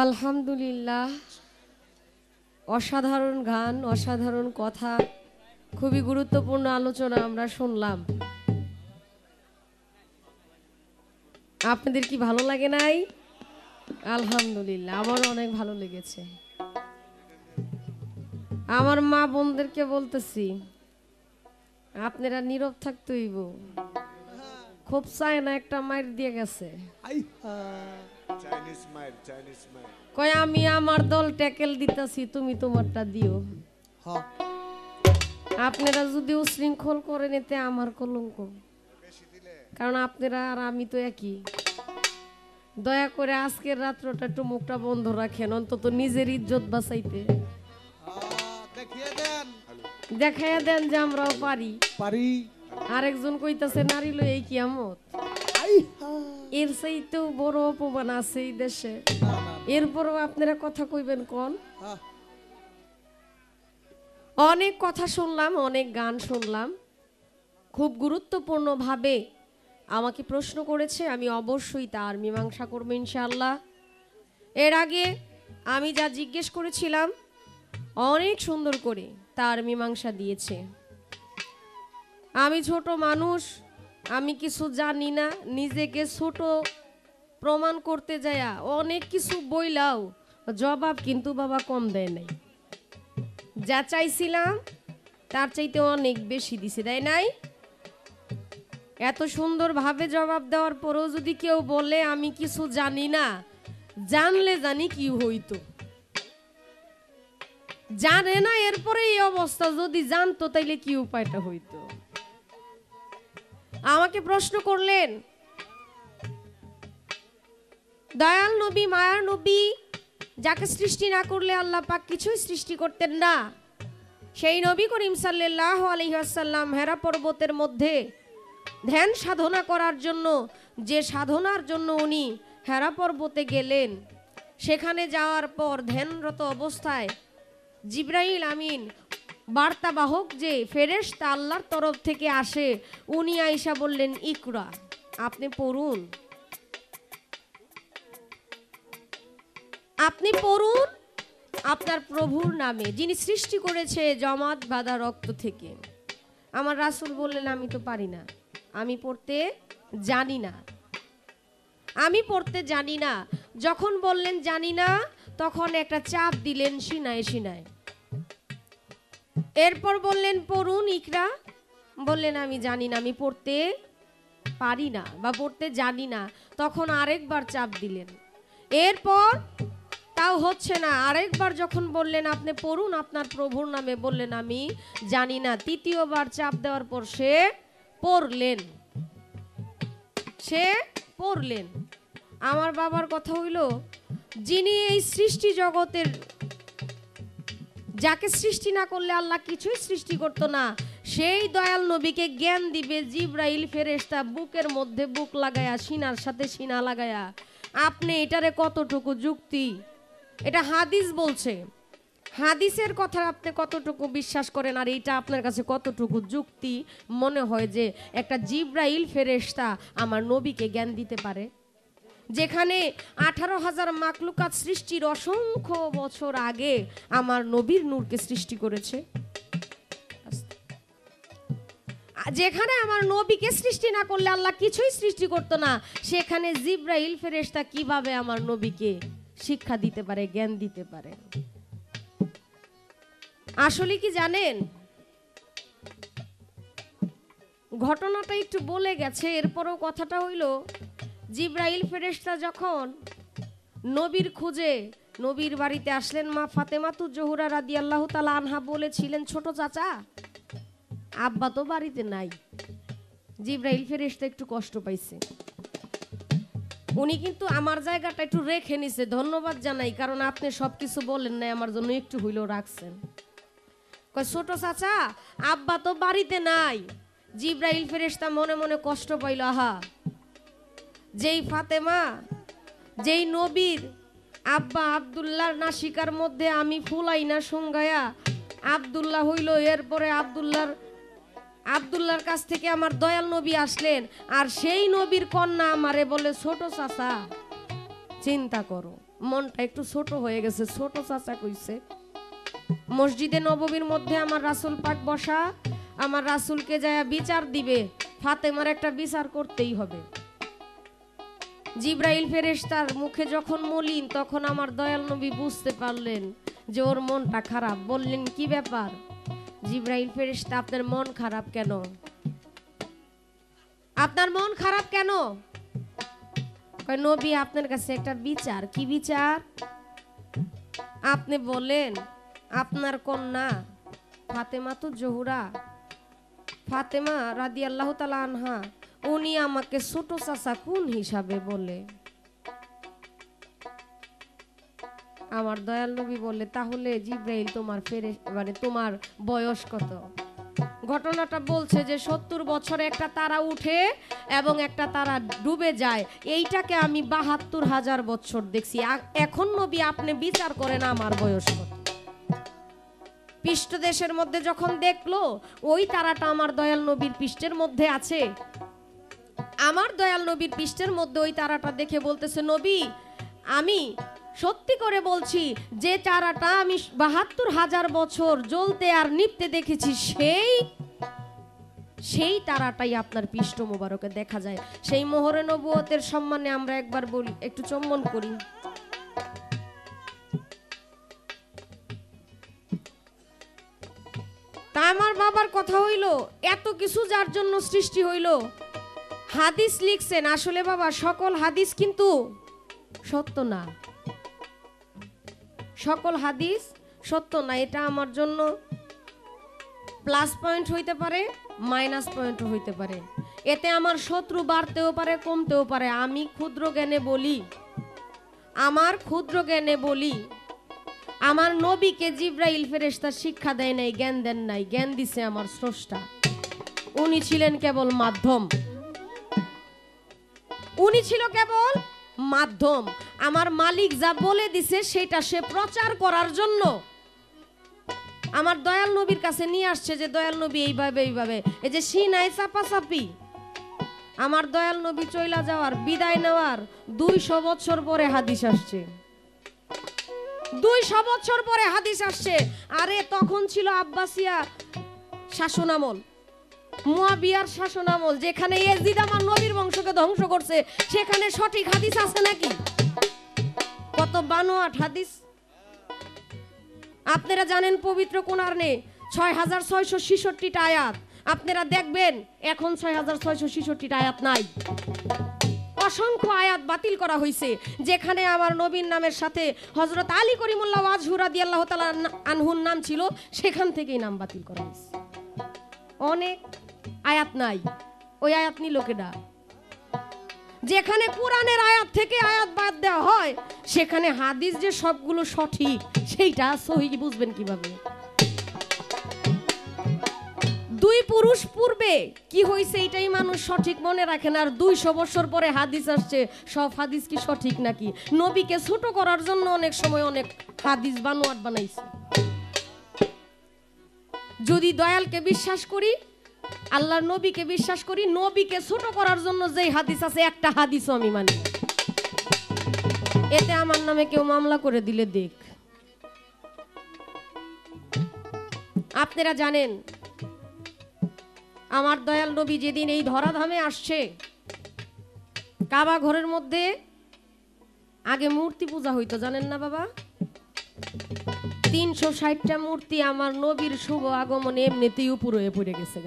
আলহামদুলিল্লাহ, অসাধারণ গান, অসাধারণ কথা, খুবই গুরুত্বপূর্ণ আলোচনা আমরা শুনলাম। আপনাদের কি ভালো লাগে নাই? আলহামদুলিল্লাহ, আমারও অনেক ভালো লেগেছে। আমার মা বোনদেরকে বলতেছি, আপনারা নীরব থাকতে হইব। খুব চায় না, একটা মাইর দিয়ে গেছে, কয় আমি আমার দল ট্যাকেল দিতেছি, তুমি তোমারটা দিও। আপনারা যদি উশৃঙ্খল করে নিতে আমার কলঙ্ক, কারণ আপনারা আর আমি তো একই। দয়া করে আজকের রাত্রটা একটু মুখটা বন্ধ রাখেন, অন্তত নিজের ইজ্জত বাঁচাইতে দেখাইয়া দেন যে আমরাও পারি। আরেকজন কইতাছে নারী লই এই কিয়ামত। এর চাইতেও বড় অপমান আছে এই দেশে, এরপরও আপনারা কথা কইবেন কোন? অনেক কথা শুনলাম, অনেক গান শুনলাম, খুব গুরুত্বপূর্ণ ভাবে আমাকে প্রশ্ন করেছে, আমি অবশ্যই তার মীমাংসা করব ইনশাআল্লাহ। এর আগে আমি যা জিজ্ঞেস করেছিলাম অনেক সুন্দর করে তার মীমাংসা দিয়েছে। আমি ছোট মানুষ, আমি কিছু জানি না, নিজেকে ছোট প্রমাণ করতে যায়া অনেক কিছু বইলাও জবাব কিন্তু বাবা কম দেয় নাই। যা চাইছিলাম তার চাইতে অনেক বেশি দিছে, দেয় নাই? এত সুন্দরভাবে জবাব দেওয়ার পরেও যদি কেউ বলে আমি কিছু জানি না, জানলে জানি কি হইতো। জানে না, এরপরে এই অবস্থা, যদি জানতো তাইলে কি উপায়টা হইতো। আমাকে প্রশ্ন করলেন, দয়াল নবী, মায়ার নবী, যাকে সৃষ্টি না করলে আল্লাহ পাক কিছুই সৃষ্টি করতেন না, সেই নবী করিম সাল্লাল্লাহু আলাইহি ওয়াসাল্লাম হেরা পর্বতের মধ্যে ধ্যান সাধনা করার জন্য, যে সাধনার জন্য উনি হেরা পর্বতে গেলেন, সেখানে যাওয়ার পর ধ্যানরত অবস্থায় জিবরাইল আমিন বার্তাবাহক যে ফেরেশতা আল্লাহর তরফ থেকে আসে, উনি আয়েশা বললেন ইকরা, আপনি পড়ুন, আপনি পড়ুন আপনার প্রভুর নামে, যিনি সৃষ্টি করেছে জমাট বাঁধা রক্ত থেকে। আমার রাসূল বললেন আমি তো পারি না, আমি পড়তে জানি না, আমি পড়তে জানি না। যখন বললেন জানি না, তখন একটা চাপ দিলেন সিনায় সিনায়। এরপর বললেন পড়ুন ইকরা, বললেন আমি জানি না, আমি পড়তে পারি না বা পড়তে জানি না। তখন আরেকবার চাপ দিলেন, এরপর তাও হচ্ছে না, আরেকবার যখন বললেন আপনি পড়ুন আপনার প্রভুর নামে, বললেন আমি জানি না। তৃতীয়বার চাপ দেওয়ার পর সে পড়লেন, সে পড়লেন। আমার বাবার কথা হইল, যিনি এই সৃষ্টি জগতের, যাকে সৃষ্টি না করলে আল্লাহ কিছুই সৃষ্টি করতো না, সেই দয়াল নবীকে জ্ঞান দিবে জিবরাইল ফেরেশতা বুকের মধ্যে বুক লাগায়া, সিনার সাথে সিনা লাগায়া। আপনি এটারে কতটুকু যুক্তি, এটা হাদিস বলছে, হাদিসের কথা আপনি কতটুকু বিশ্বাস করেন, আর এটা আপনার কাছে কতটুকু যুক্তি মনে হয় যে একটা জিবরাইল ফেরেশতা আমার নবীকে জ্ঞান দিতে পারে, যেখানে 18,000 মাকলুকাত সৃষ্টির অসংখ্য বছর আগে আমার নবীর নূরকে সৃষ্টি করেছে। যেখানে আমার নবীকে সৃষ্টি না করলে আল্লাহ কিছুই সৃষ্টি করতো না, সেখানে জিবরাইল ফেরেশতা কিভাবে আমার নবীকে শিক্ষা দিতে পারে, জ্ঞান দিতে পারে? আসলে কি জানেন, ঘটনাটা একটু বলে গেছে, এরপরও কথাটা হইল, জিবরাইল ফেরেশতা যখন নবীর খুঁজে নবীর বাড়িতে আসলেন, মা ফাতেমাতুজ জোহরা রাদিয়াল্লাহু তাআলা আনহা বলেছিলেন, ছোট চাচা আব্বা তো বাড়িতে নাই। জিবরাইল ফেরেশতা একটু কষ্ট পাইছে, উনি কিন্তু আমার জায়গাটা একটু রেখে নিছে, ধন্যবাদ জানাই, কারণ আপনি সবকিছু বলেন নাই, আমার জন্য একটু হইলেও রাখছেন। কয় ছোট চাচা আব্বা তো বাড়িতে নাই। জিবরাইল ফেরেশতা মনে মনে কষ্ট পাইল, আহা, যেই ফাতেমা, যেই নবীর আব্বা আব্দুল্লাহর নাসিকার মধ্যে আমি ফুলাই না সুঙ্গায়া আব্দুল্লাহ হইল, এরপরে আব্দুল্লাহর কাছ থেকে আমার দয়াল নবী আসলেন, আর সেই নবীর কন্যা আমারে বলে ছোট চাচা। চিন্তা করো, মনটা একটু ছোট হয়ে গেছে। ছোট চাচা কইছে, মসজিদে নববীর মধ্যে আমার রাসূল পাক বসা, আমার রাসূলকে যায় বিচার দিবে, ফাতেমার একটা বিচার করতেই হবে। জিবরাইল ফেরেশতার মুখে যখন মলিন, তখন আমার দয়াল নবী বুঝতে পারলেন যে ওর মনটা খারাপ। বললেন, কি ব্যাপার জিবরাইল ফেরেশতা, আপনার মন খারাপ কেন? আপনার মন খারাপ কেন? কয়, নবী আপনার কাছে একটা বিচার। কি বিচার? আপনি বলেন আপনার কন্যা ফাতেমাতুজ জোহরা, ফাতেমা রাদিয়াল্লাহু তাআলা আনহা, উনি আমাকে ছোট চাচা কোন হিসাবে বলে? আমার দয়াল নবী বলে, তাহলে জিবরাইল তোমার মানে তোমার বয়স কত? ঘটনাটা বলছে যে 70 বছরে একটা তারা উঠে এবং একটা তারা ডুবে যায়। এইটাকে আমি 72,000 বছর দেখছি। এখন নবী আপনি বিচার করেন আমার বয়স কত? পৃষ্ঠদেশের মধ্যে যখন দেখলো ওই তারাটা আমার দয়াল নবীর পৃষ্ঠের মধ্যে আছে, আমার দয়াল নবীর পৃষ্ঠের মধ্যে ওই তারাটা দেখে বলতেছে, নবী আমি সত্যি করে বলছি, যে তারাটা আমি 72,000 বছর জ্বলতে আর নিভতে দেখেছি, সেই তারাটাই আপনার পৃষ্ঠ মোবারকে দেখা যায়। সেই মোহরে নবুয়তের সম্মানে আমরা একবার বলি, একটু চুম্বন করি। তা আমার বাবার কথা হইল, এত কিছু যার জন্য সৃষ্টি হইল, হাদিস লিখছেন। আসলে বাবা সকল হাদিস কিন্তু সত্য না, সকল হাদিস সত্য না। এটা আমার জন্য প্লাস পয়েন্ট হইতে পারে, মাইনাস পয়েন্টও হইতে পারে। এতে আমার শত্রু বাড়তেও পারে, কমতেও পারে। আমি ক্ষুদ্র জ্ঞানে বলি, আমার ক্ষুদ্র জ্ঞানে বলি, আমার নবীকে জিবরাইল ফেরেশতা শিক্ষা দেয় নাই, জ্ঞান দেন নাই, জ্ঞান দিছে আমার স্রষ্টা। উনি ছিলেন কেবল মাধ্যম, উনি ছিল কেবল মাধ্যম। আমার মালিক যা বলে দিছে সেটা সে প্রচার করার জন্য আমার দয়াল নবীর কাছে নিয়ে আসছে, যে দয়াল নবী এইভাবে এইভাবে। এই যে সিনাই চাপাচাপি, আমার দয়াল নবী চইলা যাওয়ার, বিদায় নেওয়ার 200 বছর পরে হাদিস আসছে। 200 বছর পরে হাদিস আসছে। আরে তখন ছিল আব্বাসিয়া শাসনামল, মুয়াবিয়ার শাসনামল, যেখানে ইয়াজিদ আমার নবীর বংশকে ধ্বংস করছে, সেখানে সঠিক হাদিস আছে নাকি? কত বানোয়াট হাদিস। আপনারা জানেন পবিত্র কোরআনে 6666টা আয়াত। আপনারা দেখবেন এখন 6666টা আয়াত নাই, অসংখ্য আয়াত বাতিল করা হয়েছে। যেখানে আমার নবীর নামের সাথে হযরত আলী করিমুল্লাহ ওয়াজহু রাদিয়াল্লাহু তাআলা আনহুর নাম ছিল, সেখান থেকেই নাম বাতিল করা হয়েছে। অনেক আয়াত নাই, ওই আয়াত নিল কেডা? যেখানে কোরআনের আয়াত থেকে আয়াত বাদ দেওয়া হয়, সেখানে হাদিস যে সবগুলো সঠিক সেইটা সহিহ বুঝবেন কিভাবে? 2 পুরুষ পূর্বে কি হয়েছে এটাই মানুষ সঠিক মনে রাখে না, আর 200 বছর পরে হাদিস আসছে, সব হাদিস কি সঠিক নাকি? নবীকে ছোট করার জন্য অনেক সময় অনেক হাদিস বানোয়াট বানাইছে। যদি দয়ালকে বিশ্বাস করি, আল্লাহর নবীকে বিশ্বাস করি, নবীকে ছোট করার জন্য যেই হাদিস আছে একটা হাদিসও আমি মানি। এতে আমার নামে কেউ মামলা করে দিলে দেখ। আপনারা জানেন আমার দয়াল নবী যেদিন এই ধরাধামে আসছে, কাবা ঘরের মধ্যে আগে মূর্তি পূজা হইতো, জানেন না বাবা? 360টা মূর্তি আমার নবীর শুভ আগমনে এমনিতেই উপরে পড়ে গেছে।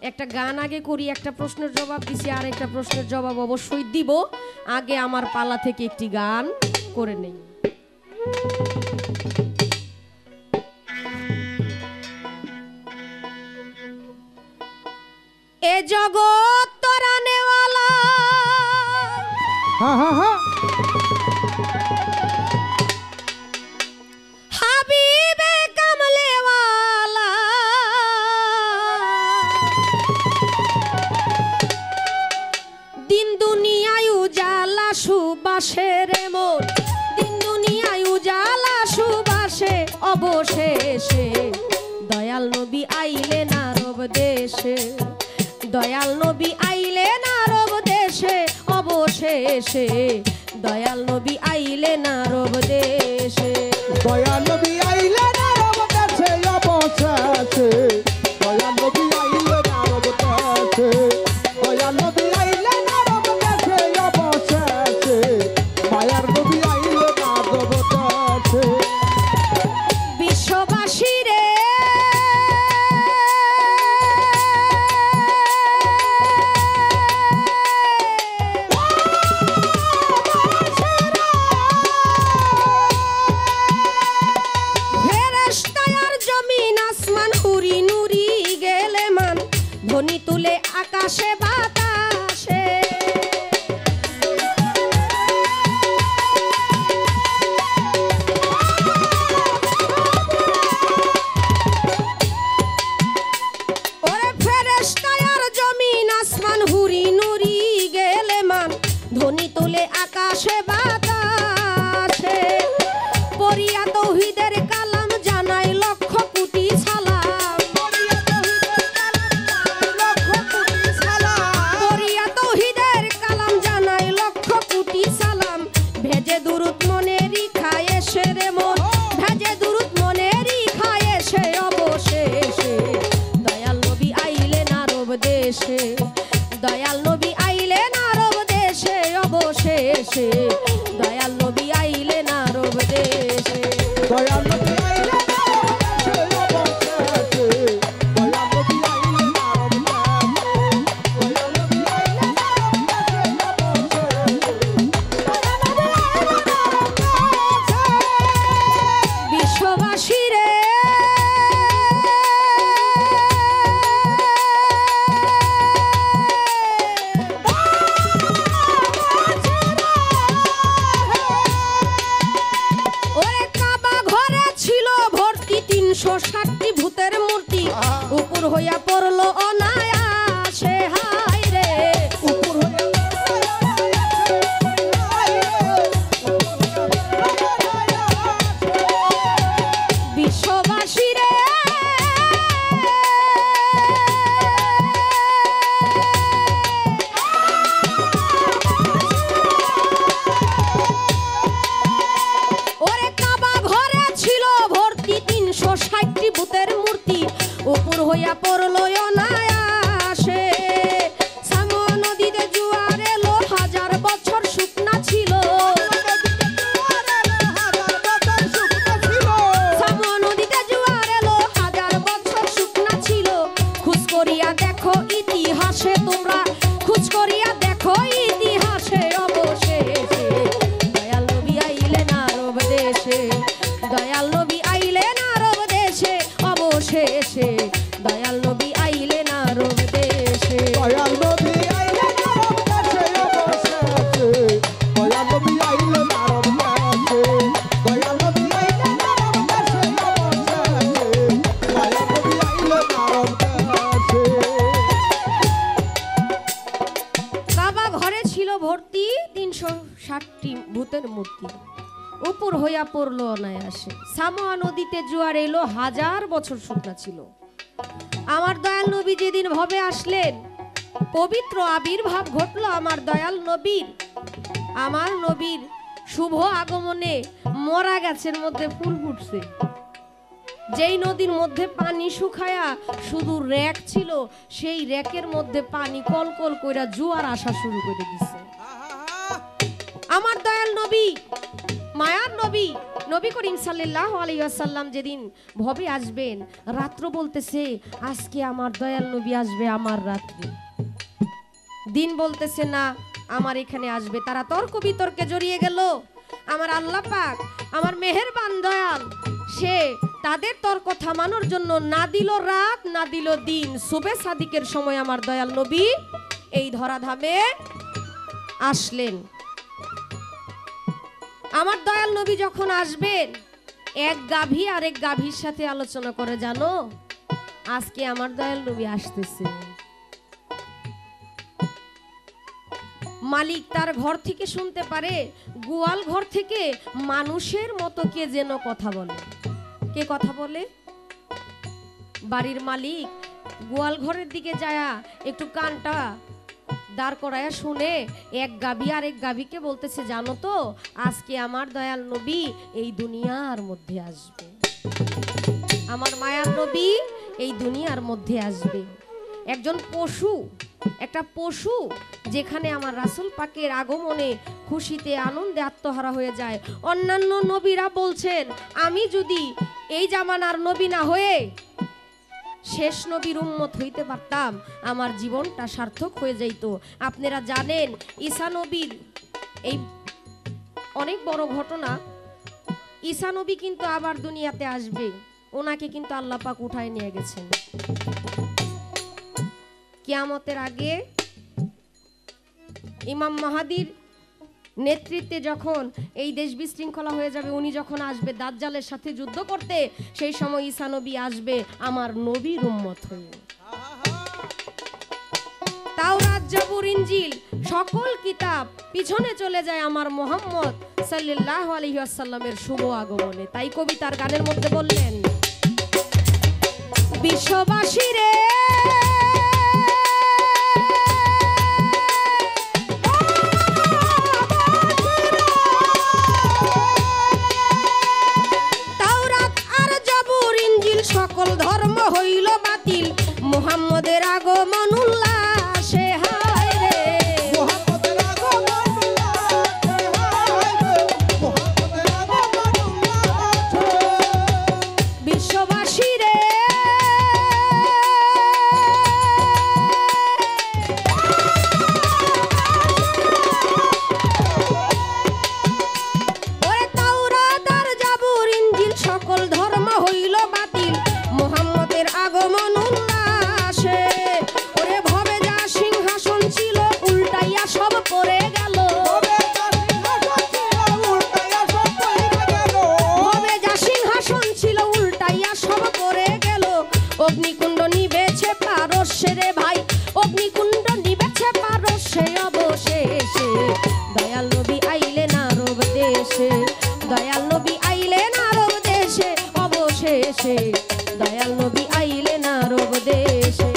একটা গান আগে করি, একটা প্রশ্নের জবাব দিছি, আর একটা প্রশ্নের জবাব অবশ্যই দিব। আগে আমার পালা থেকে একটি গান করে নেই। এ জগৎ তরানেওয়ালা, হাবিবে কামলেওয়ালা, দিন দুনিয়ায় উজালা সুবাসের মোর, দিন দুনিয়ায় উজালা সুবাসে, অবশেষে দয়াল নবী আইলেন আরব দেশে, দয়াল নবী আইলেন আরব দেশে, অবশেষে দয়াল নবী আইলেন আরব দেশে। দয়াল নবী আইলেন আরব দেশে অবশেষে, দয়াল নবী আইলেন আরব দেশে, দয়াল নবী আইলেন আরব দেশে অবশেষে, মায়ার নবী আইলেন আরব দেশে। বিশ্ববাসী রে ধ্বনি তুলে আকাশে বাতাসে, ওরে ফেরেশতা আর জমিন আসমান হুরি নুরি গেলে মান, ধ্বনি তুলে আকাশে বাতাসে, পড়িয়া তাওহীদের কালাম জানাই লক্ষ কোটি সালাম, পড়িয়া তাওহীদের কালাম জানাই লক্ষ কোটি সালাম, ভেজে দুরুদ মনেরই খায় এসে রে মন, ভেজে দুরুদ মনেরই খায় এসে অবশেষে, দয়াল নবী আইলেন আরব দেশে, দয়াল নবী আইলেন আরব দেশে অবশেষে, দয়াল নবী আইলেন আরব দেশে। দয়াল নবী আইলেন আরব দেশে অবশেষে, দয়াল নবী আইলেন আরব দেশে, দয়াল নবী আইলেন আরব দেশে অবশেষে, দয়াল নবী আইলেন আরব দেশে। বিশ্ববাসী রে ওরে কাবা ঘরে ছিল ভর্তি ৩৬০টি ভূতের মূর্তি, উপর হইয়া পড়লো অনায়াসে, হায় রে উপর হইয়া বিশ্ববাসী রে ওরে কাবা ঘরে ছিল ভর্তি ৩৬০টি ভূতের মূর্তি, উপর হইয়া পড়লো অনায়াসে, সামো নদীতে জোয়ার এলো হাজার বছর শুকনা ছিল, সামো নদীতে জোয়ার এলো হাজার বছর শুকনা ছিল, খুঁজ করিয়া দেখো ইতিহাসে তোমরা, খুঁজ করিয়া দেখো ইতিহাসে অবশেষে, দয়াল নবী আইলেন আরব দেশে, দয়াল নবী আইলেন আরব দেশে অবশেষে, দয়াল নবী আইলেন আরব দেশে। দয়াল নবী আইলেন আরব দেশে অবশেষে, দয়াল নবী আইলেন আরব দেশে, দয়াল নবী আইলেন আরব দেশে অবশেষে, দয়াল নবী আইলেন আরব দেশে। কাবা ঘরে ছিল ভর্তি ৩৬০টি ভূতের মূর্তি, উপর হইয়া পড়লো অনায়াসে, সামোয়া নদীতে জোয়ার এলো হাজার বছর শুকনা ছিল। আমার দয়াল নবী যেদিন ভবে আসলেন, পবিত্র আবির্ভাব ঘটলো আমার দয়াল নবীর, আমার নবীর শুভ আগমনে মরা গাছের মধ্যে ফুল ফুটছে, যেই নদীর মধ্যে পানি শুকায়া শুধু রেক ছিল, সেই রেকের মধ্যে পানি কলকল কইরা জোয়ার আসা শুরু করে দিছে। আমার দয়াল নবী, মায়ার নবী, নবী করিম সাল্লাল্লাহু আলাইহি ওয়াসাল্লাম যেদিন ভবে আসবেন, রাত্র বলতেছে আজকে আমার দয়াল নবী আসবে আমার রাত্রে, দিন বলতেছে না আমার এখানে আসবে। তারা তর্ক বিতর্কে জড়িয়ে গেল। আমার আল্লাহ পাক, আমার মেহেরবান দয়াল, সে তাদের তর্ক থামানোর জন্য না দিল রাত না দিল দিন, সুবে সাদিকের সময় আমার দয়াল নবী এই ধরাধামে আসলেন। আমার দয়াল নবী যখন আসবেন, এক গাভী আরেক গাভীর সাথে আলোচনা করে, জানো আজকে আমার দয়াল নবী আসতেছে। মালিক তার ঘর থেকে শুনতে পারে, গোয়াল ঘর থেকে মানুষের মতো কে যেন কথা বলে। কে কথা বলে? বাড়ির মালিক গোয়াল ঘরের দিকে যায়া একটু কানটা দাঁড় করায়া শুনে এক গাভী আর এক গাভীকে বলতেছে, জানো তো আজকে আমার দয়াল নবী এই দুনিয়ার মধ্যে আসবে, আমার মায়ার নবী এই দুনিয়ার মধ্যে আসবে। একজন পশু, একটা পশু যেখানে আমার রাসূল পাকের আগমনে খুশিতে আনন্দে আত্মহারা হয়ে যায়। অন্যান্য নবীরা বলছেন, আমি যদি এই জামানার নবী না হয়ে শেষ নবীর উম্মত হইতে পারতাম, আমার জীবনটা সার্থক হয়ে যাইত। আপনারা জানেন ঈসা নবীর এই অনেক বড় ঘটনা। ঈসা নবী কিন্তু আবার দুনিয়াতে আসবে, ওনাকে কিন্তু আল্লাহ পাক উঠায় নিয়ে গেছেন। কিয়ামতের আগে ইমাম মাহাদির নেতৃত্বে যখন এই দেশ বিশৃঙ্খলা হয়ে যাবে, উনি যখন আসবে দাজ্জালের সাথে যুদ্ধ করতে, সেই সময় ঈসা নবী আসবে আমার নবীর উম্মত হয়ে। তাওরাত, জাবুর, ইনজিল সকল কিতাব পিছনে চলে যায় আমার মুহাম্মদ সাল্লাল্লাহু আলাইহি ওয়াসাল্লামের শুভ আগমনে। তাই কবি তার গানের মধ্যে বললেন, বিশ্ববাসী রে সকল ধর্ম হইল বাতিল, মুহাম্মদের আগমন উল্লাসে, হায় রে মুহাম্মদের আগমন উল্লাসে, হায় রে মুহাম্মদের আগমন উল্লাসে। বিশ্ববাসী রে ওরে তাওরাত আর জাবুর ইনজিল সকল ধর্ম হইল বাতিল, মুহাম্মদের আগমন উল্লাসে। ওরে ভবে যা সিংহাসন ছিল উল্টাইয়া সব পড়ে গেল, ভবে যা সিংহাসন ছিল উল্টাইয়া সব পড়ে গেল। অগ্নিকুণ্ড নিবেছে পারস্যে রে ভাই, অগ্নিকুণ্ড নিবেছে পারস্যে অবশেষে। দয়াল নবী আইলেন আরব দেশে, দয়াল নবী আইলেন আরব দেশে অবশেষে, দয়াল নবী আইলেন আরব দেশে।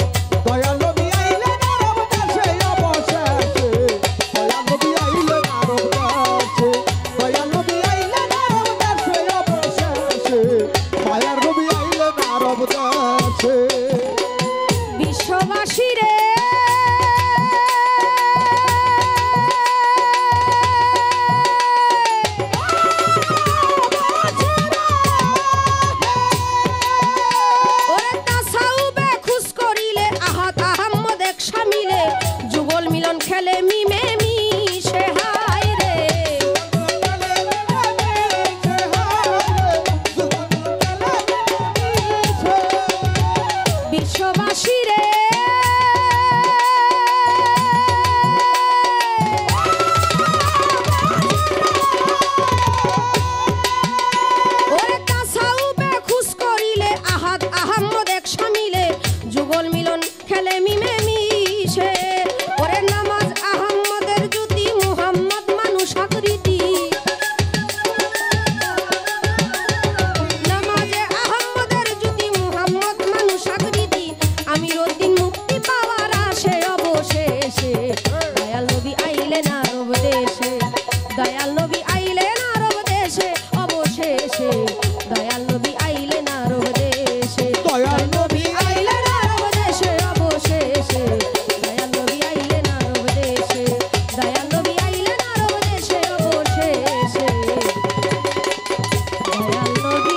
দয়াল নবী আইলেন আরব দেশে অবশেষে, দয়াল নবী আইলেন আরব দেশে, দয়াল নবী আইলেন আরব দেশে অবশেষে, দয়াল নবী আইলেন আরব দেশে। বিশ্ববাসী রে খেলে মিমে মিশে, হায় রে বিশ্ববাসী রে ওরে তাসাউবে খুশ করিলে আহাদ আহমদ এক শামিলে, যুগল মিলন খেলে মিমে মিশে। ওরে নামাজ আহম্মদের জ্যোতি, মুহাম্মদ মানুষ আকৃতি, নামাজে আহম্মদের জ্যোতি, মুহাম্মদ মানুষ আকৃতি। আমিরউদ্দিন মুক্তি পাওয়ার আসে অবশেষে, দয়াল নবী আইলেন আরব দেশে, দয়াল নবী আইলেন আরব দেশে অবশেষে, দয়াল নবী আইলেন আরব দেশে, দয়াল নবী আইলেন আরব দেশে অবশেষে, দয়াল নবী আইলেন আরব দেশে, দয়াল নবী আইলেন আরব দেশে অবশেষে, দয়াল নবী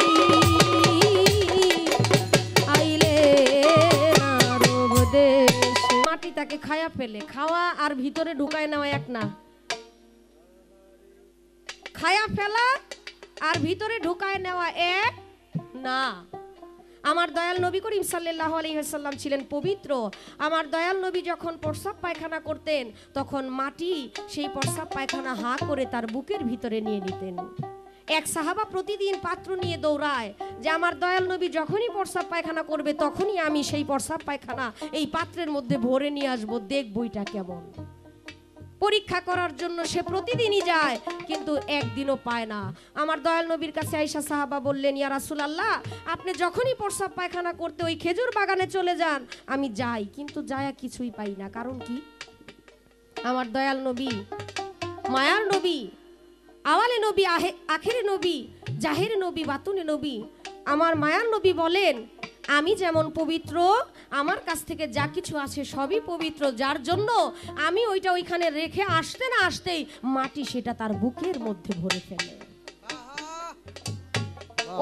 আইলেন আরব দেশে। মাটি তাকে খায়া ফেলে, খাওয়া আর ভিতরে ঢুকায় নেওয়া এক না, খায়া ফেলা আর ভিতরে ঢুকায় নেওয়া এক না। আমার দয়াল নবী করিম সাল্লাল্লাহু আলাইহি ওয়াসাল্লাম ছিলেন পবিত্র। আমার দয়াল নবী যখন প্রস্রাব পায়খানা করতেন, তখন মাটি সেই প্রস্রাব পায়খানা হা করে তার বুকের ভিতরে নিয়ে নিতেন। এক সাহাবা প্রতিদিন পাত্র নিয়ে দৌড়ায় যে আমার দয়াল নবী যখনই প্রস্রাব পায়খানা করবে, তখনই আমি সেই প্রস্রাব পায়খানা এই পাত্রের মধ্যে ভরে নিয়ে আসবো, দেখবো এটা কেমন। পরীক্ষা করার জন্য সে প্রতিদিনই যায়, কিন্তু একদিনও পায় না। আমার দয়াল নবীর কাছে আয়েশা সাহাবা বললেন, ইয়া রাসূলুল্লাহ, আপনি যখনই প্রস্রাব পায়খানা করতে ওই খেজুর বাগানে চলে যান, আমি যাই, কিন্তু যায়া কিছুই পাই না। কারণ কি? আমার দয়াল নবী, মায়ার নবী, আওয়ালে নবী, আখেরে নবী, জাহের নবী, বাতুনে নবী, আমার মায়ার নবী বলেন আমি যেমন পবিত্র, আমার কাছ থেকে যা কিছু আছে সবই পবিত্র, যার জন্য আমি ওইটা ওইখানে রেখে আসতে না আসতেই মাটি সেটা তার বুকের মধ্যে ভরে ফেলে।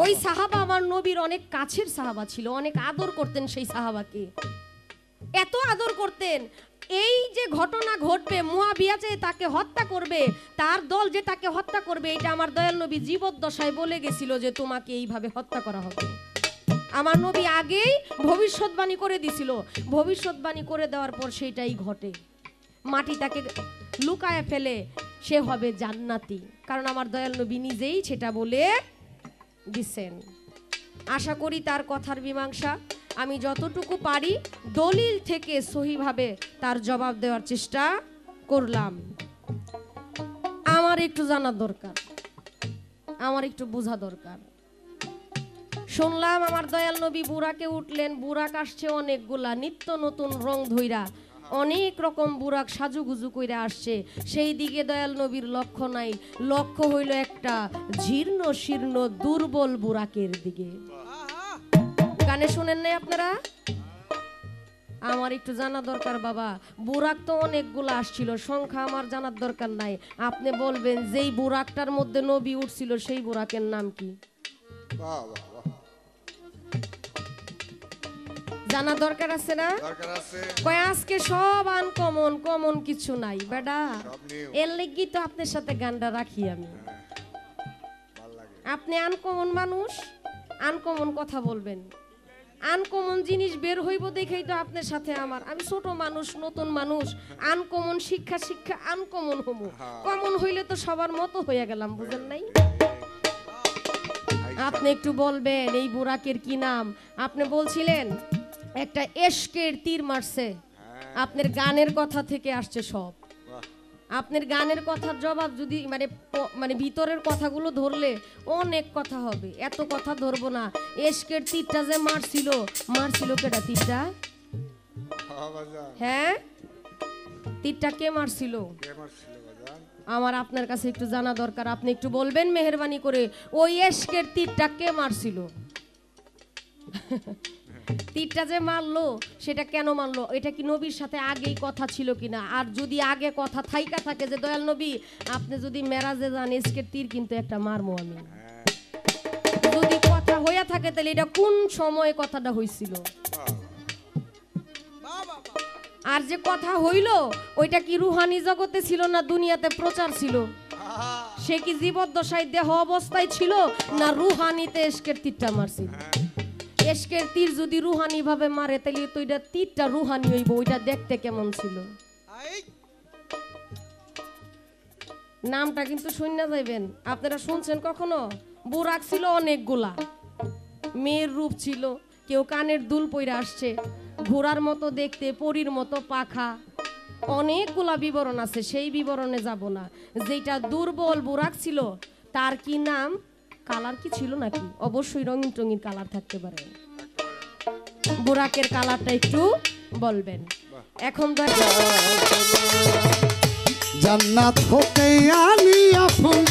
ওই সাহাবা আমার নবীর অনেক কাছের সাহাবা ছিল, অনেক আদর করতেন সেই সাহাবাকে, এত আদর করতেন। এই যে ঘটনা ঘটবে, মুয়াবিয়া যে তাকে হত্যা করবে, তার দল যে তাকে হত্যা করবে, এটা আমার দয়াল নবী জীবদ্দশায় বলে গেছিল যে তোমাকে এইভাবে হত্যা করা হবে। আমার নবী আগেই ভবিষ্যৎবাণী করে দিছিল, ভবিষ্যৎবাণী করে দেওয়ার পর সেটাই ঘটে। মাটি তাকে লুকায় ফেলে, সে হবে জান্নাতি, কারণ আমার দয়াল নবী নিজেই সেটা বলে দিছেন। আশা করি তার কথার মীমাংসা আমি যতটুকু পারি দলিল থেকে সহিভাবে তার জবাব দেওয়ার চেষ্টা করলাম। আমার একটু জানা দরকার, আমার একটু বোঝা দরকার। শুনলাম আমার দয়াল নবী বুরাকে উঠলেন, বুরাক আসছে অনেকগুলা, নিত্য নতুন রং ধইরা অনেক রকম বুরাক সাজুগুজু কইরা আসছে। সেই দিকে দয়াল নবীর লক্ষ্য নাই, লক্ষ্য হইল একটা জীর্ণ শীর্ণ দুর্বল বুরাকের দিকে। গানে শুনেন নাই আপনারা? আমার একটু জানা দরকার বাবা, বুরাক তো অনেকগুলো আসছিল, সংখ্যা আমার জানার দরকার নাই। আপনি বলবেন যেই বুরাকটার মধ্যে নবী উঠছিল সেই বুরাকের নাম কি? জানা দরকার আছে না? কয় আজকে সব আনকমন, কমন কিছু নাই বেডা, এর লাগি তো আপনার সাথে গানটা রাখি আমি। আপনি আনকমন মানুষ, আনকমন কথা বলবেন, আনকমন জিনিস বের হইব দেখেই তো আপনার সাথে আমার, আমি ছোট মানুষ, নতুন মানুষ, আনকমন শিক্ষা শিক্ষা আনকমন হবো, কমন হইলে তো সবার মতো হয়ে গেলাম, বুঝেন নাই? আপনি একটু বলবেন এই বুরাকের কি নাম? আপনি বলছিলেন একটা এশকের তীর মারছে, আপনার গানের কথা থেকে আসছে সব। আপনার গানের কথার জবাব যদি মানে ভিতরের কথাগুলো ধরলে অনেক কথা হবে, এত কথা ধরবো না। এশকের তীরটা যে মারছিল, মারছিল কেটা তীরটা? হ্যাঁ, তীরটা কে মারছিল? আমার আপনার কাছে একটু জানা দরকার, আপনি একটু বলবেন মেহেরবানি করে ওই এশকের তীরটা কে মারছিল? তীরটা যে মারলো সেটা কেন মারলো? এটা কি নবীর সাথে আগেই কথা ছিল কিনা? আর যদি আগে কথা থাইকা থাকে যে দয়াল নবী আপনি যদি মেরাজে যান এশকের তীর কিন্তু একটা মারমো আমি, যদি কথা হইয়া থাকে তাহলে এটা কোন সময়ে কথাটা হইছিল? আর যে কথা হইল ওইটা কি রুহানি জগতে ছিল না দুনিয়াতে প্রচার ছিল? সে কি জীবদ্দশায় দেহ অবস্থায় ছিল না রুহানিতে এশকের তীরটা মারছিল? এশকের তীর যদি রুহানি ভাবে মারে তাহলে তো এটা তীরটা রুহানি হইব, ওইটা দেখতে কেমন ছিল? নামটা কিন্তু শুননা যাইবেন। আপনারা শুনছেন কখনো? বুরাক ছিল অনেকগুলা, মেয়ের রূপ ছিল, কেউ কানের দুল পইরা আসছে, ঘোড়ার মতো দেখতে, পরীর মতো পাখা, অনেকগুলা বিবরণ আছে, সেই বিবরণে যাব না। যেটা দুর্বল বুরাক ছিল তার কি নাম? কালার কি ছিল নাকি? অবশ্যই রঙিন টঙিন কালার থাকতে পারে। বুরাকের কালারটা একটু বলবেন। এখন জান্নাত হতে আলিয়া ফুল,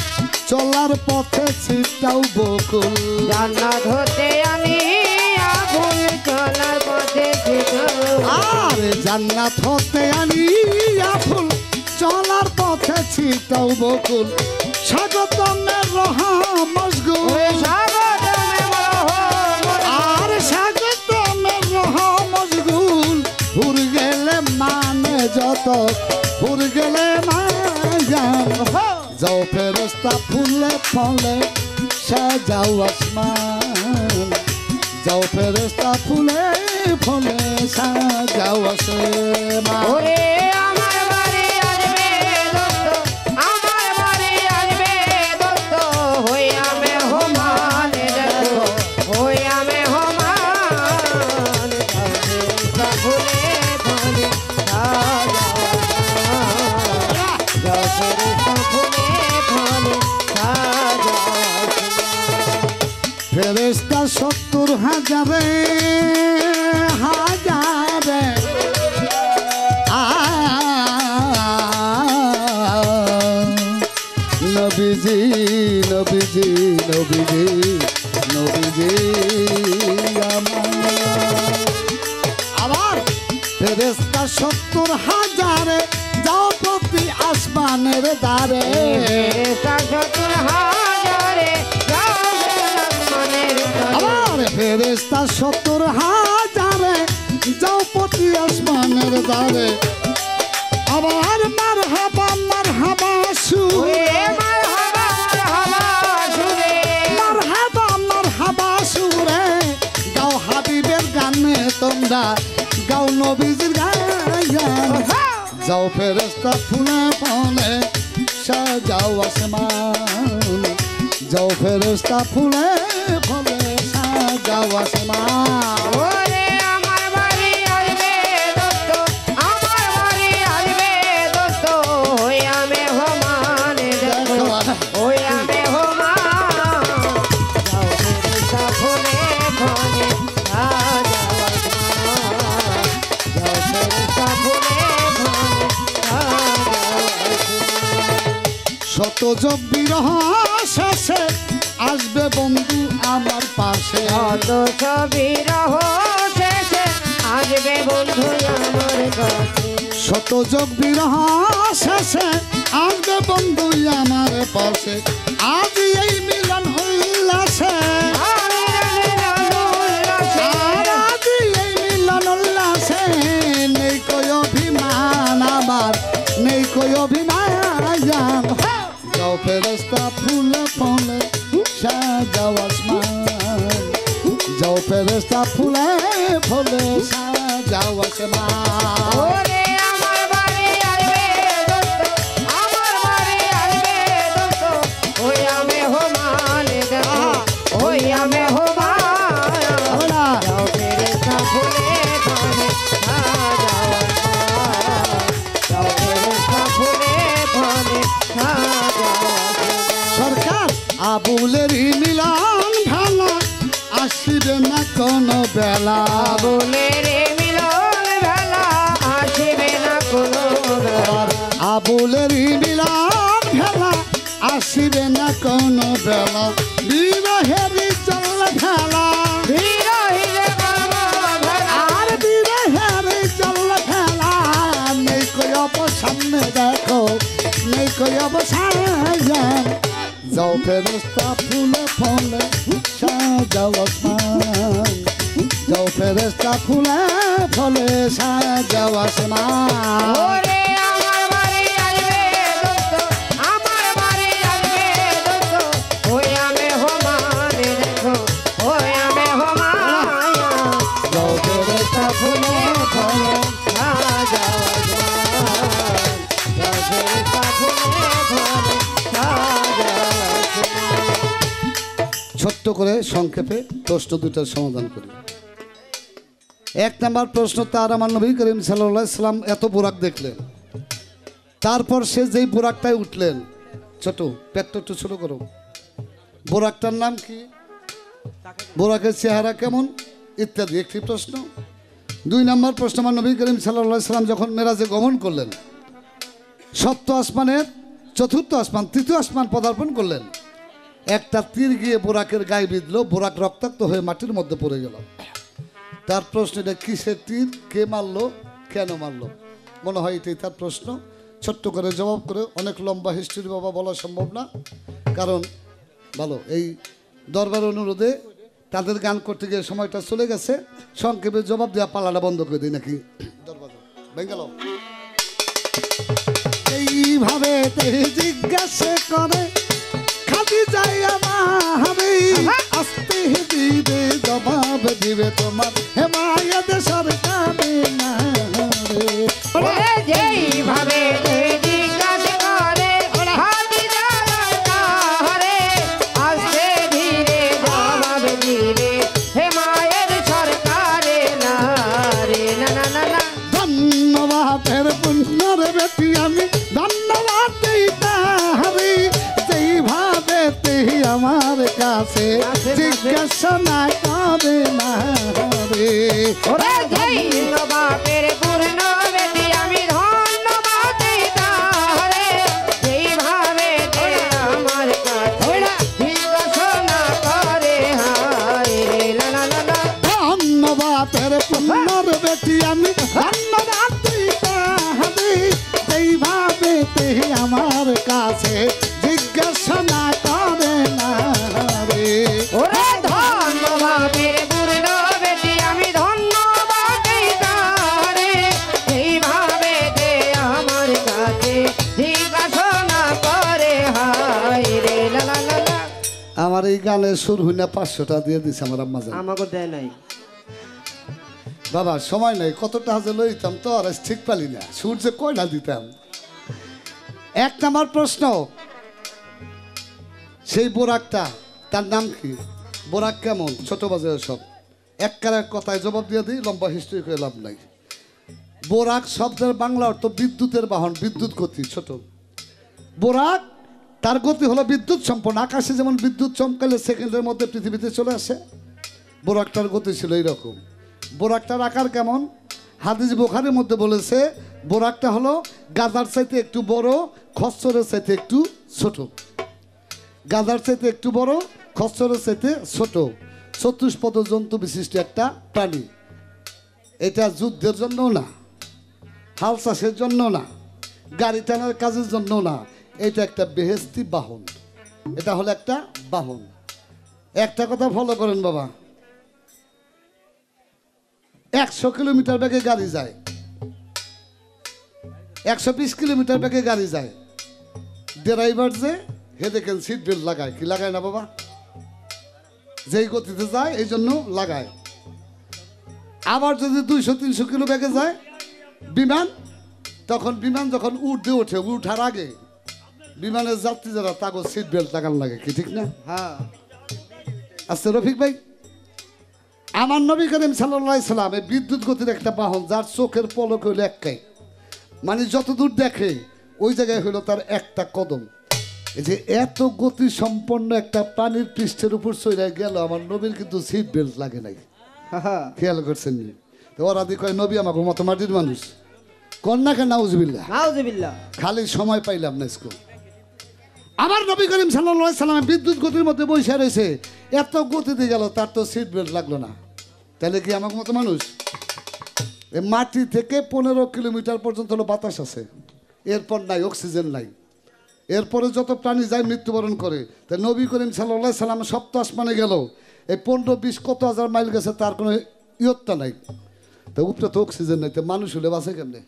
চলার পথে ছিটাও বকুল। জান্নাত হতে আলিয়া ফুল, চলার পথে ছিটাও। আরে জান্নাত হতে আলিয়া ফুল, চলার পথে ছিটাও বকুল। স্বাগতমের রহা মশগুল, আর স্বাগতমের রহা মশগুল। ভুর গেলে মানে যত, ভুর গেলে মানে জান। যাও ফেরেশতা ফুলে ফলে সাজাও আসমান। যাও ফেরেশতা ফুলে ফলে সাজাও আসমান। ওরে আমার বাড়ি আসবে দোস্ত, আমার বাড়ি আসবে দোস্ত, হইয়া মেহমান দেখো, হইয়া মেহমান। ফুলে ফুলে ফেরেশতা 70,000 হাজারে নবীজি নবীজি নবীজি নবীজি আমার। আবার ফেরেশতা 70,000 যাও প্রতি আসমানের দ্বারে। আবার ফেরেশতা 70,000 যাও প্রতি আসমানের দ্বারে। আবার মারহাবা মারহাবা সুরে, মারহাবা মারহাবা সুরে গাও হাবিবের গানে তোমরা, গাও নবীজির গান। যাও ফেরেশতা ফুলে ফলে সাজাও আসমান, যাও ফেরেশতা ফুলে ফলে সাজাও আসমান। শত যোগ বিরহ শেষে আসবে বন্ধু আমার পাশে, আসবে বন্ধু আমার কাছে। শত যোগ বিরহ শেষে আসবে বন্ধু আমার পাশে। আজ এই মিলন উল্লাসে, আর আজ এই মিলন উল্লাসে নেই কই অভিমান আমার, নেই কই অভিমান। যাও ফেরেশতা ফুলে ফলে সাজাও আসমান, যাও ফেরেশতা ফুলে ফলে সাজাও আসমান। সরকার আবুলের মিলন ভালা আসিবে না কোনো বেলা, আবুলের মিলন ভেলা আসিবে না কোনো বেলা। আবুলের মিলন ভেলা আসিবে না কোনো বেলা। বিরহেরি চল খেলা, আর বিরহেরি চল খেলা নেই কই সামনে দেখো, নেই কই সাজান। যাও ফেরেশতা ফুলে ফলে সাজাও আসমান, যাও ফেরেশতা ফুলে ফলে সাজাও আসমান। ছোট্ট করে সংক্ষেপে প্রশ্ন দুটার সমাধান করি। এক নম্বর প্রশ্ন, তার আমার নবী করিম সাল্লাল্লাহু আলাইহি সাল্লাম এত বুরাক দেখলেন, তারপর সে যেই বুরাকটায় উঠলেন, ছোট পেটটা একটু ছোট করো, বুরাকটার নাম কি, বুরাকের চেহারা কেমন ইত্যাদি একটি প্রশ্ন। দুই নম্বর প্রশ্ন, আমার নবী করিম সাল্লাল্লাহু আলাইহি সাল্লাম যখন মেরাজে গমন করলেন, সপ্ত আসমানের চতুর্থ আসমান তৃতীয় আসমান পদার্পণ করলেন, একটা তীর গিয়ে বোরাকের গায়ে বিঁধল, বোরাক রক্তাক্ত হয়ে মাটির মধ্যে পড়ে গেল। তার প্রশ্ন, এটা কিসের তীর, কে মারলো, কেন মারলো? মনে হয় এটাই তার প্রশ্ন। ছোট্ট করে জবাব করে, অনেক লম্বা হিস্ট্রি বাবা বলা সম্ভব না, কারণ ভালো এই দরবার অনুরোধে তাদের গান করতে গিয়ে সময়টা চলে গেছে। সংক্ষেপে জবাব দেওয়া পালাটা বন্ধ করে দিই নাকি, দরবার বেঙ্গাল এইভাবে জিজ্ঞাসা করে খাদি যাই আমারে, আস্তে দিবে জবাব দিবে তোমার হেমায়ত সরকারে না রে। যেইভাবে জিজ্ঞাসা করে হাতি যারে, আস্তে ধীরে জবাব দিবে হেমায়ত সরকারে না রে। না না না না, ধন্যবাদের পুণ্যর বেটি আমি ধন্যবাদ দিতারি, যেইভাবে তেহি আমার কাছে জিজ্ঞাসা না করে না রে। ওরে ধন্যবাদের পূর্ণ বেটি আমি ধন্যবাদ দিতারে, যেইভাবে তে আমার এই গানে সুর হইনা 500 টাকা দিয়ে দিছে আমার আম্মা জান। আমাকে দেয় নাই। বাবা সময় নাই, কতটা হাজে লইতাম তো আর আজ ঠিক পালি না, সুর যে কয়টা দিতাম। 1 নাম্বার প্রশ্ন, সেই বোরাকটা তার নাম কি? বোরাক কেমন? ছোট বাজে সব এক কথায় জবাব দিয়ে দিই, লম্বা হিস্ট্রি করে লাভ নাই। বোরাক শব্দের বাংলা অর্থ বিদ্যুতের বাহন, বিদ্যুৎ গতি। ছোট বোরাক তার গতি হলো বিদ্যুৎ সম্পন্ন। আকাশে যেমন বিদ্যুৎ চমকালে সেকেন্ডের মধ্যে পৃথিবীতে চলে আসে, বোরাকটার গতি ছিল এইরকম। বোরাকটার আকার কেমন? হাদিস বুখারীর মধ্যে বলেছে বোরাকটা হলো গাধার চাইতে একটু বড়, খচ্চরের চাইতে একটু ছোট। গাধার চাইতে একটু বড়, খচ্চরের চাইতে ছোট, চতুষ্পদ জন্তু বিশিষ্ট একটা প্রাণী। এটা যুদ্ধের জন্য না, হাল চাষের জন্য না, গাড়ি টানার কাজের জন্য না, এটা একটা বেহেস্তি বাহন। এটা হলো একটা বাহন। একটা কথা ফলো করেন বাবা, 100 কিলোমিটার বেগে গাড়ি যায়, 120 কিলোমিটার বেগে গাড়ি যায়, ড্রাইভার যে হে দেখেন সিট বেল্ট লাগায় কি লাগায় না বাবা? যেই গতিতে যায় এই জন্য লাগায়। আবার যদি 200-300 কিলো বেগে যায় বিমান, তখন বিমান যখন উঠতে ওঠে, উঠার আগে বিমানের যাত্রী যারা তাকে সিট বেল্ট লাগান লাগে, কি ঠিক না? হ্যাঁ। আচ্ছা রফিক ভাই, আমার নবী করিম সাল্লাল্লাহু আলাইহি সাল্লাম এই বিদ্যুৎ গতির একটা বাহন, যার চোখের পলক হইল একটাই, মানে যতদূর দেখে ওই জায়গায় হইল তার একটা কদম। এই যে এত গতি সম্পন্ন একটা প্রাণীর পৃষ্ঠের উপর চলে গেল, আমার নবীর কিন্তু সিট বেল্ট লাগে নাই। খেয়াল করছেন নি? তো ওরা দি কয় নবী আমাকে মতো মাটির মানুষ, কন্যাকে নাউজুবিল্লাহ। নাউজুবিল্লাহ। খালি সময় পাইলাম না স্কুল। আমার নবী করিম সাল্লাল্লাহু আলাইহি সাল্লাম বিদ্যুৎ গতির মধ্যে বসে রয়েছে, এত গতিতে গেল, তার তো সিট বেল্ট লাগলো না। তাহলে কি আমার মতো মানুষ? এই মাটি থেকে 15 কিলোমিটার পর্যন্ত হলো বাতাস আছে, এরপর নাই, অক্সিজেন নাই। এরপরে যত প্রাণী যায় মৃত্যুবরণ করে। তাই নবী করিম সাল্লাল্লাহু আলাইহি সাল্লাম সপ্ত আসমানে গেল, এই 15-20 কত হাজার মাইল গেছে, তার কোনো ইয়ত্তা নাই। তো উপরে তো অক্সিজেন নাই, তো মানুষ হলে বাঁচে কেমনে?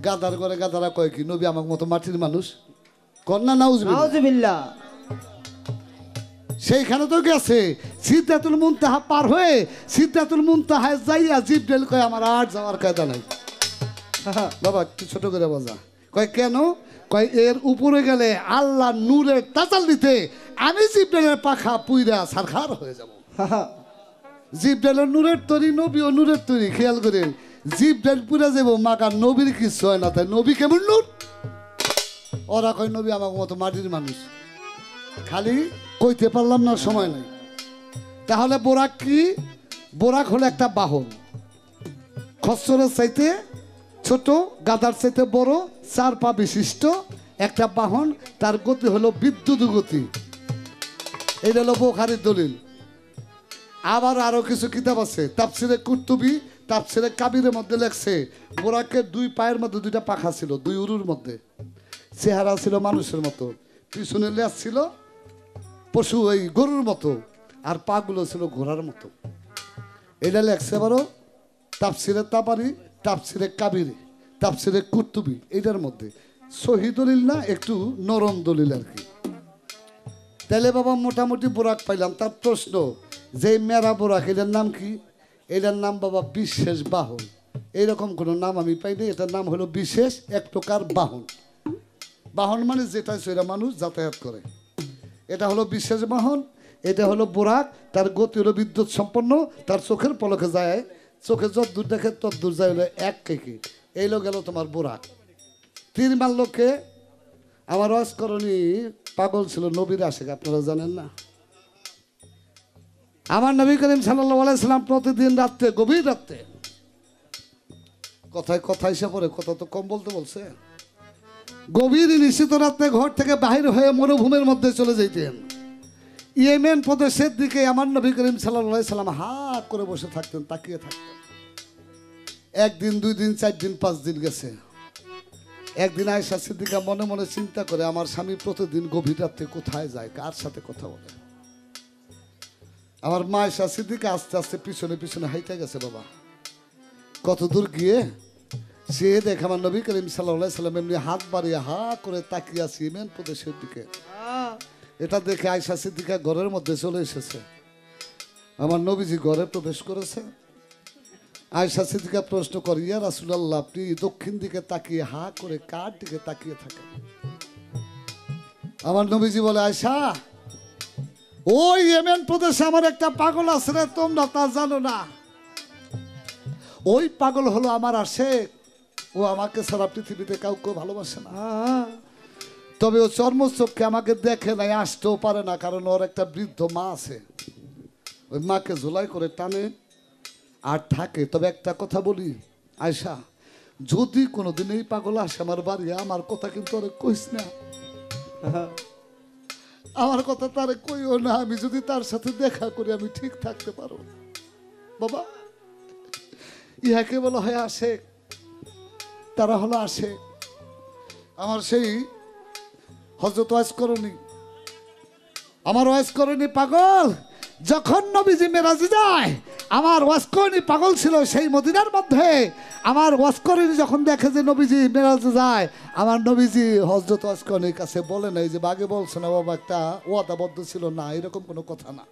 গাদার করে গাদারা কয় কি নবী আমার মতো মাটির মানুষ? কন্যা নাউজুবিল্লাহ। সেইখানে তো গেছে, সিদরাতুল মুনতাহা পার হয়ে সিদরাতুল মুনতাহায় যাইয়া জিবরাইল কয় আমার আর যাওয়ার কায়দা নাই। বাবা একটু ছোট করে বাজা। কয় কেন? কয় এর উপরে গেলে আল্লাহ নূরের তাজাল্লিতে আমি জিবরাইলের পাখা পুইরা সারখার হয়ে যাব। জিবরাইলের নূরের তৈরি, নবী ও নূরের তৈরি। খেয়াল করেন, জিবরাইল পুরা যাব মাকার নবীর কিছু হয় না, তাই নবী কেমন নূর? ওরা কয় নবী আমার মতো মাটির মানুষ। খালি কইতে পারলাম না, সময় নাই। তাহলে বোরাক কি? বোরাক হলো একটা বাহন, খচ্চরের চাইতে ছোট, গাধার চাইতে বড়, 4 পা বিশিষ্ট একটা বাহন। তার গতি হলো বিদ্যুৎ গতি। এটা হলো বুখারীর দলিল। আবার আরো কিছু কিতাব আছে, তাফসিরে কুরতুবী, তাফসিরে কাবিরের মধ্যে লেখছে বোরাকের 2 পায়ের মধ্যে 2টা পাখা ছিল, 2 উরুর মধ্যে। চেহারা ছিল মানুষের মতো, পিছনে লেজ ছিল পশু ওই গরুর মতো, আর পাগুলো ছিল ঘোড়ার মতো। এটা লেখছে আবারও তাফসিরে তাবারি, তাফসিরে কাবিরে, তাফসিরে কুরতুবী। এটার মধ্যে সহি দলিল না, একটু নরম দলিল আর কি। তাহলে বাবা মোটামুটি বোরাক পাইলাম। তার প্রশ্ন, যে মেরা বোরাক এটার নাম কি? এটার নাম বাবা বিশেষ বাহন। এইরকম কোনো নাম আমি পাইনি। এটার নাম হলো বিশেষ এক প্রকার বাহন। বাহন মানে যেটা সেটা মানুষ যাতায়াত করে, এটা হলো বিশেষ বাহন। এটা হলো বোরাক, তার গতি হলো বিদ্যুৎ সম্পন্ন, তার চোখের পলকে যায়, চোখে যত দূর দেখে তত দূর যায় হলো 1 কেকে। এই লোক গেল তোমার বোরাক। 3 মাল লোককে আমার অস্করণী পাগল ছিল, নবীর আশেক, আপনারা জানেন না? আমার নবী করিম সাল্লাল্লাহু আলাইহি সাল্লাম প্রতিদিন রাত্রে, গভীর রাত্রে, কথায় কথা এসে পড়ে, কথা তো কম বলতে বলছে, গভীর নিশীত রাত্রে ঘর থেকে বাহির হয়ে মরুভূমির মধ্যে চলে যেতেন। ইয়েমেন প্রদেশের দিকে আমার নবী করিম সাল্লাল্লাহু আলাইহি সাল্লাম হা করে বসে থাকতেন, তাকিয়ে থাকতেন। 1 দিন 2 দিন 4 দিন 5 দিন গেছে। একদিন আয়েশা সিদ্দিকা মনে মনে চিন্তা করে, আমার স্বামী প্রতিদিন গভীর রাত্রে কোথায় যায়, কার সাথে কথা বলে। আমার মা আয়েশা সিদ্দিকা আস্তে আস্তে পিছনে পিছনে হাইটা গেছে। বাবা কত দূর গিয়ে সে দেখে আমার নবী করিম সাল্লাল্লাহু আলাইহি সাল্লাম এমনি হাত বাড়িয়ে হা করে তাকিয়ে আছে ইয়েমেন প্রদেশের দিকে। এটা দেখে আয়েশা সিদ্দিকা ঘরের মধ্যে চলে এসেছে। আমার নবীজি ঘরে প্রবেশ করেছে। আয়েশা সিদ্দিকা প্রশ্ন করে, ইয়া রাসূলুল্লাহ, আপনি দক্ষিণ দিকে তাকিয়ে হা করে কার দিকে তাকিয়ে থাকেন? আমার নবীজি বলে, আয়েশা, ওই ইয়েমেন প্রদেশে আমার একটা পাগল আছে রে, তোমরা তা জানো না। ওই পাগল হলো আমার আশেক। ও আমাকে সারা পৃথিবীতে কাউকে ভালোবাসে না, তবে ও চর্মচক্ষে আমাকে দেখে নাই, আসতেও পারে না, কারণ ওর একটা বৃদ্ধ মা আছে। ওই মাকে ঝোলাই করে টানে আর থাকে। তবে একটা কথা বলি আয়শা, যদি কোনোদিন এই পাগল আসে আমার বাড়ি, আমার কথা কিন্তু ওরে কইস না, আমার কথা তারে কইও না। আমি যদি তার সাথে দেখা করি আমি ঠিক থাকতে পারো বাবা। ইহাকে বলা হয় আশেক, তারা হলো আশেক। আমার সেই হযরত ওয়াইস করণী, আমার ওয়াইস করণী পাগল যখন নবীজি মেরাজে যায়, আমার ওয়াসকরণী পাগল ছিল সেই মদিনার মধ্যে। আমার ওয়াসকরণী যখন দেখে যে নবীজি মেরাজে যায়, আমার নবীজি হযরত ওয়াসকরণীর কাছে বলে নাই যে বাগে বলছে না বাবা, একটা ওয়াদাবদ্ধ ছিল না, এরকম কোনো কথা না।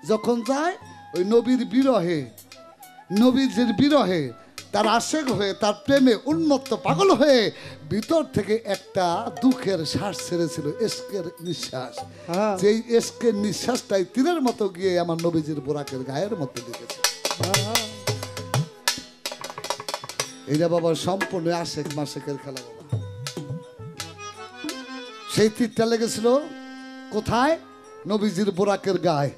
যখন যায় ওই নবীর বিরহে, নবীজির বিরহে তার আশেক হয়ে, তার প্রেমে উন্মত্ত পাগল হয়ে ভিতর থেকে একটা দুঃখের শ্বাস ছেড়েছিল, এস্কের নিঃশ্বাস। যেই এস্কের নিঃশ্বাসটাই তীরের মতো গিয়ে আমার নবীজির বোরাকের গায়ের মধ্যে লেগেছে। এইটা বাবা সম্পূর্ণ আশেক মাসেকের খেলা বাবা। সেই তীরটা লেগেছিল কোথায়? নবীজির বোরাকের গায়ে।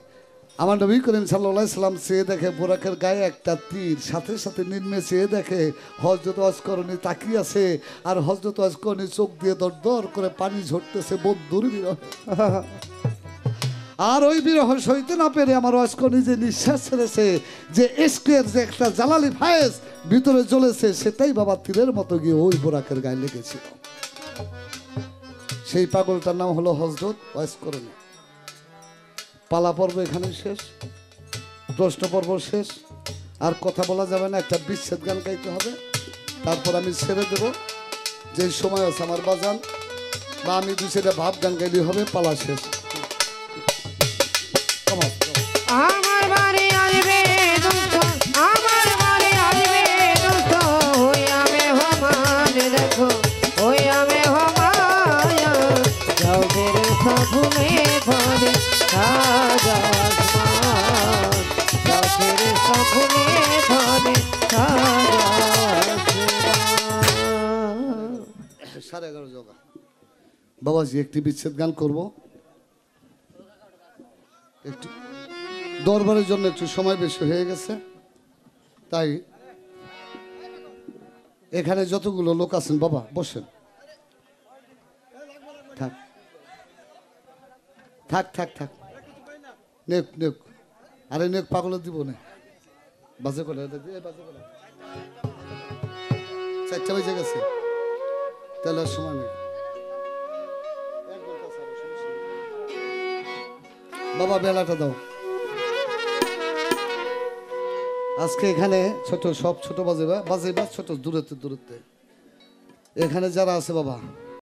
আমার নবী করিম সাল্লাল্লাহু আলাইহি সাল্লাম চেয়ে দেখে বোরাকের গায়ে একটা তীর, সাথে সাথে নির্মে চেয়ে দেখে হযরত ওয়াসকরণী তাকিয়ে আছে, আর হযরত ওয়াসকরণী চোখ দিয়ে দর দর করে পানি ঝরতেছে বন্ধুর বিরহে। আর ওই বিরহ সইতে না পেরে আমার ওয়াসকরণী যে নিঃশ্বাস ছেড়েছে, যে ইশকের যে একটা জালালি ফায়েজ ভিতরে জ্বলেছে, সেটাই বাবা তীরের মতো গিয়ে ওই বোরাকের গায়ে লেগেছিল। সেই পাগলটার নাম হলো হযরত ওয়াসকরণী। পালা পর্ব এখানে শেষ, প্রশ্ন পর্ব শেষ, আর কথা বলা যাবে না। একটা বিচ্ছেদ গান গাইতে হবে, তারপর আমি ছেড়ে দেব। যে সময় আছে আমার বাজান, বা আমি দু সেটা ভাব গান গাইলে হবে, পালা শেষ। Come on. আমার বাড়ি আসবে দোস্ত, আমার বাড়ি আসবে দোস্ত, ওই আমি হমান দেখো, ওই আমি হমান যাও ফের সাফুনে ধরে সাজা আসমান, যাও ফের সাফুনে ধরে সাজা আসমান। 11:30 যোগা বাবাজি, একটি বিচ্ছেদ গান করব। একটু দরবারের জন্য একটু সময় বেশি হয়ে গেছে, তাই এখানে যতগুলো লোক আছেন বাবা বসেন। থাক থাক থাক থাক, নেক নেক, আরে নেক পাগল দিব না, বাজে করে বাজে করে 4টা বেজে গেছে, তাহলে আর সময় নেই। বাবা বেলাটা দাও। আজকে এখানে ছোট সব ছোট বাজেবা ছোট দূরত্বে এখানে যারা আছে বাবা